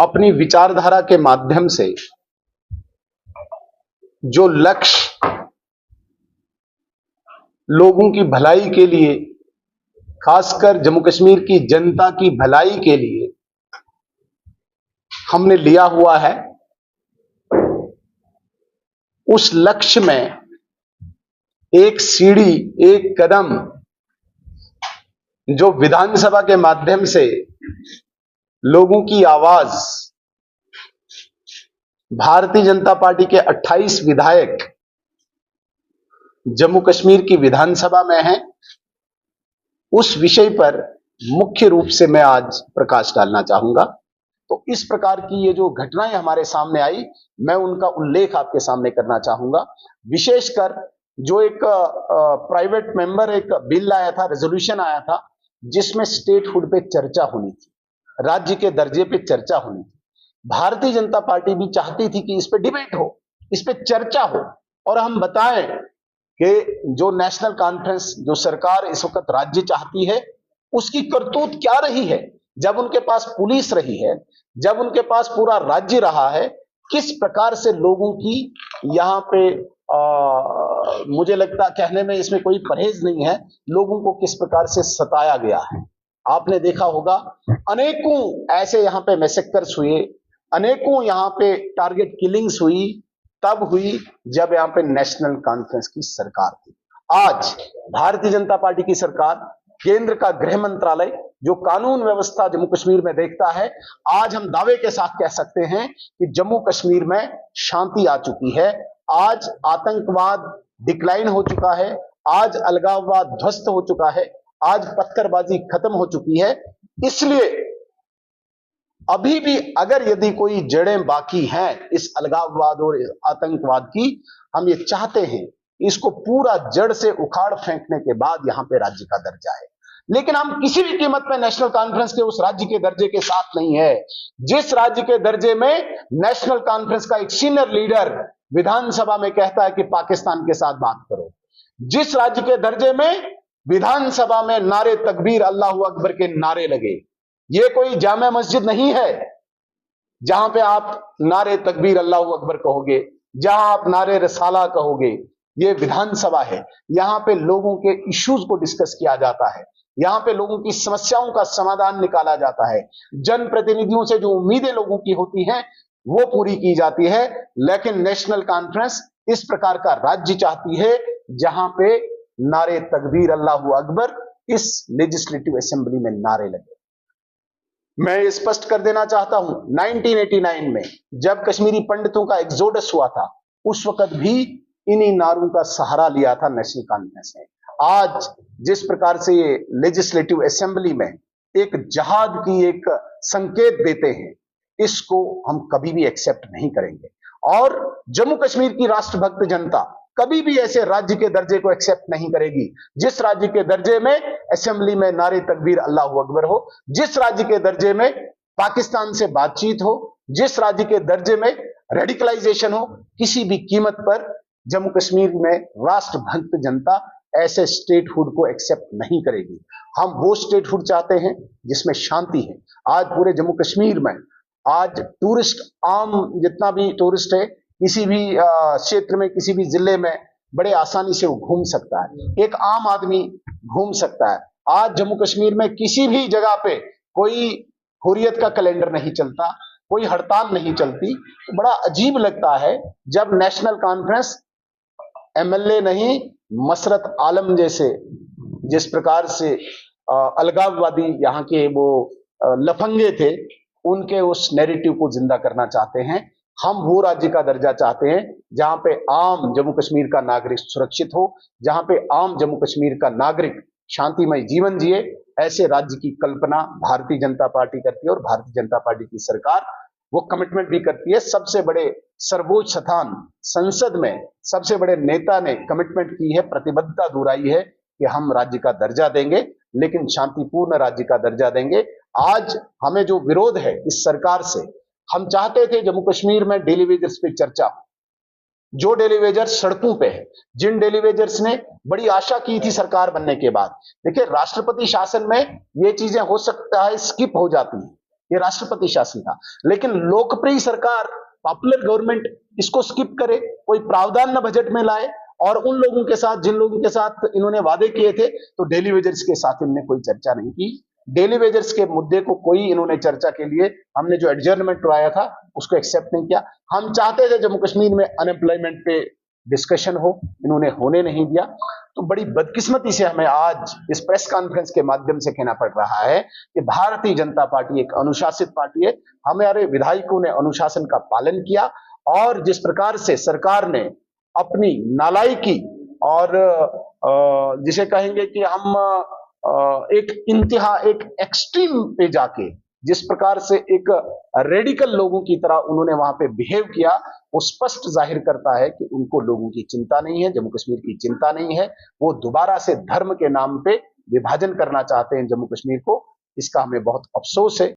अपनी विचारधारा के माध्यम से जो लक्ष्य लोगों की भलाई के लिए, खासकर जम्मू कश्मीर की जनता की भलाई के लिए हमने लिया हुआ है, उस लक्ष्य में एक सीढ़ी, एक कदम जो विधानसभा के माध्यम से लोगों की आवाज, भारतीय जनता पार्टी के 28 विधायक जम्मू कश्मीर की विधानसभा में हैं, उस विषय पर मुख्य रूप से मैं आज प्रकाश डालना चाहूंगा। तो इस प्रकार की ये जो घटनाएं हमारे सामने आई, मैं उनका उल्लेख आपके सामने करना चाहूंगा। विशेषकर जो एक प्राइवेट मेंबर एक बिल लाया था, रेजोल्यूशन आया था, जिसमें स्टेटहुड पे चर्चा होनी थी, राज्य के दर्जे पे चर्चा होनी थी। भारतीय जनता पार्टी भी चाहती थी कि इस पे डिबेट हो, इस पे चर्चा हो और हम बताएं कि जो नेशनल कॉन्फ्रेंस, जो सरकार इस वक्त राज्य चाहती है, उसकी करतूत क्या रही है। जब उनके पास पुलिस रही है, जब उनके पास पूरा राज्य रहा है, किस प्रकार से लोगों की यहाँ पे मुझे लगता कहने में इसमें कोई परहेज नहीं है, लोगों को किस प्रकार से सताया गया है। आपने देखा होगा अनेकों ऐसे यहाँ पे मैसेकर्स हुए, अनेकों यहाँ पे टारगेट किलिंग्स हुई, तब हुई जब यहाँ पे नेशनल कॉन्फ्रेंस की सरकार थी। आज भारतीय जनता पार्टी की सरकार, केंद्र का गृह मंत्रालय जो कानून व्यवस्था जम्मू कश्मीर में देखता है, आज हम दावे के साथ कह सकते हैं कि जम्मू कश्मीर में शांति आ चुकी है। आज आतंकवाद डिक्लाइन हो चुका है, आज अलगाववाद ध्वस्त हो चुका है, आज पत्थरबाजी खत्म हो चुकी है। इसलिए अभी भी अगर यदि कोई जड़ें बाकी हैं इस अलगाववाद और आतंकवाद की, हम ये चाहते हैं इसको पूरा जड़ से उखाड़ फेंकने के बाद यहां पे राज्य का दर्जा है। लेकिन हम किसी भी कीमत पे नेशनल कॉन्फ्रेंस के उस राज्य के दर्जे के साथ नहीं है। जिस राज्य के दर्जे में नेशनल कॉन्फ्रेंस का एक सीनियर लीडर विधानसभा में कहता है कि पाकिस्तान के साथ बात करो, जिस राज्य के दर्जे में विधानसभा में नारे तकबीर अल्लाह अकबर के नारे लगे, ये कोई जामा मस्जिद नहीं है जहां पे आप नारे तकबीर अल्लाह अकबर कहोगे, जहां आप नारे रसाला कहोगे। ये विधानसभा है, यहां पे लोगों के इश्यूज को डिस्कस किया जाता है, यहां पे लोगों की समस्याओं का समाधान निकाला जाता है, जनप्रतिनिधियों से जो उम्मीदें लोगों की होती हैं वो पूरी की जाती है। लेकिन नेशनल कॉन्फ्रेंस इस प्रकार का राज्य चाहती है जहां पे नारे तकबीर अल्लाह अकबर इस लेजिस्लेटिव असेंबली में नारे लगे। मैं ये स्पष्ट कर देना चाहता हूं, 1989 में जब कश्मीरी पंडितों का एक्सोडस हुआ था, उस वक्त भी इन्हीं नारों का सहारा लिया था नेशनल कॉन्फ्रेंस ने। आज जिस प्रकार से ये लेजिस्लेटिव असेंबली में एक जहाद की एक संकेत देते हैं, इसको हम कभी भी एक्सेप्ट नहीं करेंगे। और जम्मू कश्मीर की राष्ट्रभक्त जनता कभी भी ऐसे राज्य के दर्जे को एक्सेप्ट नहीं करेगी जिस राज्य के दर्जे में असेंबली में नारे तकबीर अल्लाह अकबर हो, जिस राज्य के दर्जे में पाकिस्तान से बातचीत हो, जिस राज्य के दर्जे में रेडिकलाइजेशन हो। किसी भी कीमत पर जम्मू कश्मीर में राष्ट्रभक्त जनता ऐसे स्टेटहुड को एक्सेप्ट नहीं करेगी। हम वो स्टेटहुड चाहते हैं जिसमें शांति है। आज पूरे जम्मू कश्मीर में आज टूरिस्ट, आम जितना भी टूरिस्ट है, किसी भी क्षेत्र में, किसी भी जिले में बड़े आसानी से वो घूम सकता है, एक आम आदमी घूम सकता है। आज जम्मू कश्मीर में किसी भी जगह पे कोई हुर्रियत का कैलेंडर नहीं चलता, कोई हड़ताल नहीं चलती। तो बड़ा अजीब लगता है जब नेशनल कॉन्फ्रेंस एमएलए नहीं, मसरत आलम जैसे जिस प्रकार से अलगाववादी यहाँ के वो लफंगे थे, उनके उस नैरेटिव को जिंदा करना चाहते हैं। हम वो राज्य का दर्जा चाहते हैं जहां पे आम जम्मू कश्मीर का नागरिक सुरक्षित हो, जहां पे आम जम्मू कश्मीर का नागरिक शांतिमय जीवन जिए। ऐसे राज्य की कल्पना भारतीय जनता पार्टी करती है और भारतीय जनता पार्टी की सरकार वो कमिटमेंट भी करती है। सबसे बड़े सर्वोच्च स्थान संसद में सबसे बड़े नेता ने कमिटमेंट की है, प्रतिबद्धता दोहराई है कि हम राज्य का दर्जा देंगे, लेकिन शांतिपूर्ण राज्य का दर्जा देंगे। आज हमें जो विरोध है इस सरकार से, हम चाहते थे जम्मू कश्मीर में डेली वेजर्स पे चर्चा हो, जो डेली वेजर्स सड़कों पे है, जिन डेली वेजर्स ने बड़ी आशा की थी सरकार बनने के बाद। देखिए, राष्ट्रपति शासन में ये चीजें हो सकता है स्किप हो जाती है, ये राष्ट्रपति शासन था। लेकिन लोकप्रिय सरकार, पॉपुलर गवर्नमेंट इसको स्किप करे, कोई प्रावधान न बजट में लाए, और उन लोगों के साथ जिन लोगों के साथ इन्होंने वादे किए थे, तो डेली वेजर्स के साथ इन्होंने कोई चर्चा नहीं की। डेली वेजर्स के मुद्दे को कोई इन्होंने चर्चा के लिए, हमने जो एडजर्नमेंट करवाया था उसको एक्सेप्ट नहीं किया। हम चाहते थे जम्मू कश्मीर में अनएम्प्लॉयमेंट पे डिस्कशन हो, इन्होंने होने नहीं दिया। तो बड़ी बदकिस्मती से हमें आज इस प्रेस कॉन्फ्रेंस के माध्यम से कहना पड़ रहा है कि भारतीय जनता पार्टी एक अनुशासित पार्टी है। हमारे विधायकों ने अनुशासन का पालन किया, और जिस प्रकार से सरकार ने अपनी नालायकी और जिसे कहेंगे कि हम एक एक्सट्रीम पे जाके जिस प्रकार से एक रेडिकल लोगों की तरह उन्होंने वहां पे बिहेव किया, वो स्पष्ट जाहिर करता है कि उनको लोगों की चिंता नहीं है, जम्मू कश्मीर की चिंता नहीं है। वो दोबारा से धर्म के नाम पे विभाजन करना चाहते हैं जम्मू कश्मीर को। इसका हमें बहुत अफसोस है।